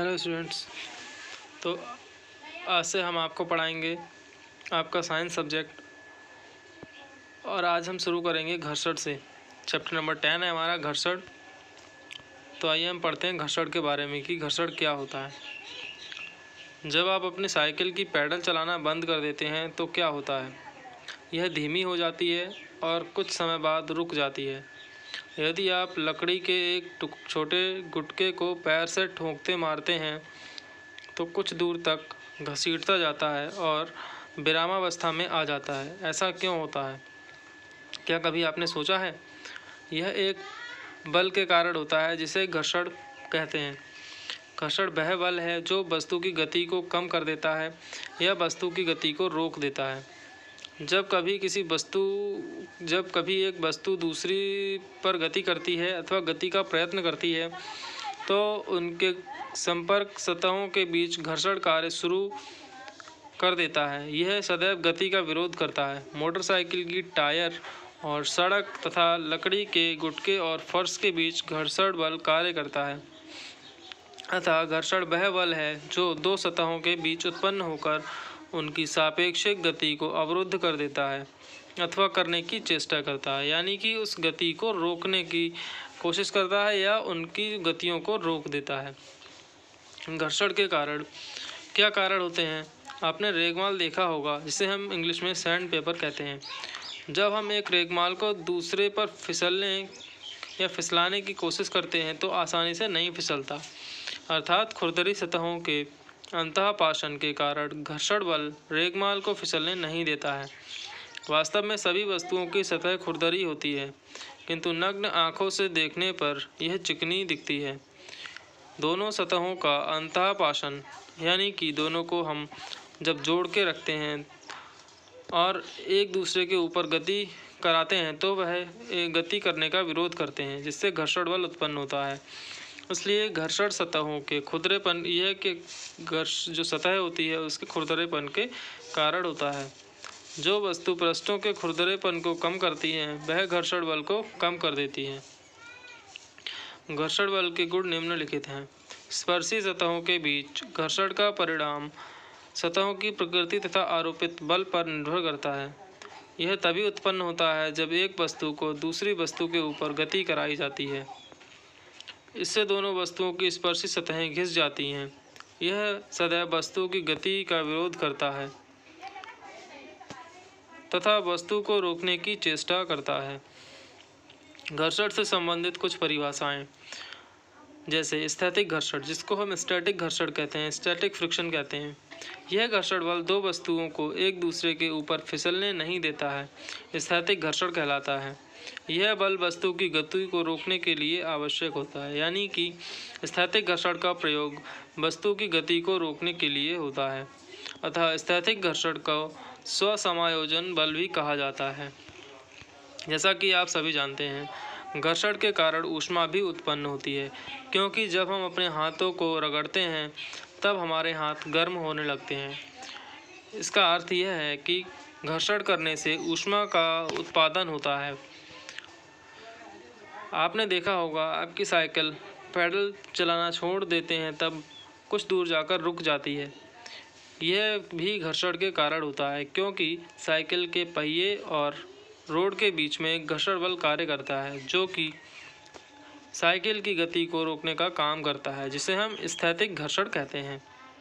Hello students. तो आज से हम आपको पढ़ाएंगे आपका साइंस सब्जेक्ट, और आज हम शुरू करेंगे घर्षण से। चैप्टर नंबर 10 है हमारा घर्षण। तो आइए हम पढ़ते हैं घर्षण के बारे में कि घर्षण क्या होता है। जब आप अपनी साइकिल की पैडल चलाना बंद कर देते हैं तो क्या होता है? यह धीमी हो जाती है और कुछ समय बाद रुक जाती है। यदि आप लकड़ी के एक छोटे गुटके को पैर से ठोंकते मारते हैं तो कुछ दूर तक घसीटता जाता है और विरामावस्था में आ जाता है। ऐसा क्यों होता है? क्या कभी आपने सोचा है? यह एक बल के कारण होता है जिसे घर्षण कहते हैं। घर्षण वह बल है जो वस्तु की गति को कम कर देता है या वस्तु की गति को रोक देता है। जब कभी एक वस्तु दूसरी पर गति करती है अथवा गति का प्रयत्न करती है तो उनके संपर्क सतहों के बीच घर्षण कार्य शुरू कर देता है। यह सदैव गति का विरोध करता है। मोटरसाइकिल की टायर और सड़क तथा लकड़ी के गुटके और फर्श के बीच घर्षण बल कार्य करता है। अतः घर्षण वह बल है जो दो सतहों के बीच उत्पन्न होकर उनकी सापेक्षिक गति को अवरुद्ध कर देता है अथवा करने की चेष्टा करता है, यानी कि उस गति को रोकने की कोशिश करता है या उनकी गतियों को रोक देता है। घर्षण के कारण क्या कारण होते हैं? आपने रेगमाल देखा होगा, जिसे हम इंग्लिश में सैंड पेपर कहते हैं। जब हम एक रेगमाल को दूसरे पर फिसलने या फिसलाने की कोशिश करते हैं तो आसानी से नहीं फिसलता, अर्थात खुरदरी सतहों के अंतःपाषण के कारण घर्षण बल रेगमाल को फिसलने नहीं देता है। वास्तव में सभी वस्तुओं की सतह खुरदरी होती है, किंतु नग्न आँखों से देखने पर यह चिकनी दिखती है। दोनों सतहों का अंतःपाषण, यानी कि दोनों को हम जब जोड़ के रखते हैं और एक दूसरे के ऊपर गति कराते हैं तो वह गति करने का विरोध करते हैं, जिससे घर्षण बल उत्पन्न होता है। इसलिए घर्षण सतहों के खुरदरेपन यह कि जो सतह होती है उसके खुरदरेपन के कारण होता है। जो वस्तु पृष्ठों के खुरदरेपन को कम करती है वह घर्षण बल को कम कर देती है। घर्षण बल के गुण निम्नलिखित हैं। स्पर्शी सतहों के बीच घर्षण का परिणाम सतहों की प्रकृति तथा आरोपित बल पर निर्भर करता है। यह तभी उत्पन्न होता है जब एक वस्तु को दूसरी वस्तु के ऊपर गति कराई जाती है। इससे दोनों वस्तुओं की स्पर्शी सतहें घिस जाती हैं। यह सदैव वस्तु की गति का विरोध करता है तथा वस्तु को रोकने की चेष्टा करता है। घर्षण से संबंधित कुछ परिभाषाएं, जैसे स्थैतिक घर्षण, जिसको हम स्टैटिक घर्षण कहते हैं, स्टैटिक फ्रिक्शन कहते हैं। यह घर्षण बल दो वस्तुओं को एक दूसरे के ऊपर फिसलने नहीं देता है, स्थैतिक घर्षण कहलाता है। यह बल वस्तु की गति को रोकने के लिए आवश्यक होता है, यानी कि स्थैतिक घर्षण का प्रयोग वस्तु की गति को रोकने के लिए होता है। अतः स्थैतिक घर्षण को स्वसमायोजन बल भी कहा जाता है। जैसा कि आप सभी जानते हैं, घर्षण के कारण ऊष्मा भी उत्पन्न होती है, क्योंकि जब हम अपने हाथों को रगड़ते हैं तब हमारे हाथ गर्म होने लगते हैं। इसका अर्थ यह है कि घर्षण करने से ऊष्मा का उत्पादन होता है। आपने देखा होगा, आपकी साइकिल पैडल चलाना छोड़ देते हैं तब कुछ दूर जाकर रुक जाती है। यह भी घर्षण के कारण होता है, क्योंकि साइकिल के पहिए और रोड के बीच में एक घर्षण बल कार्य करता है जो कि साइकिल की गति को रोकने का काम करता है, जिसे हम स्थैतिक घर्षण कहते हैं।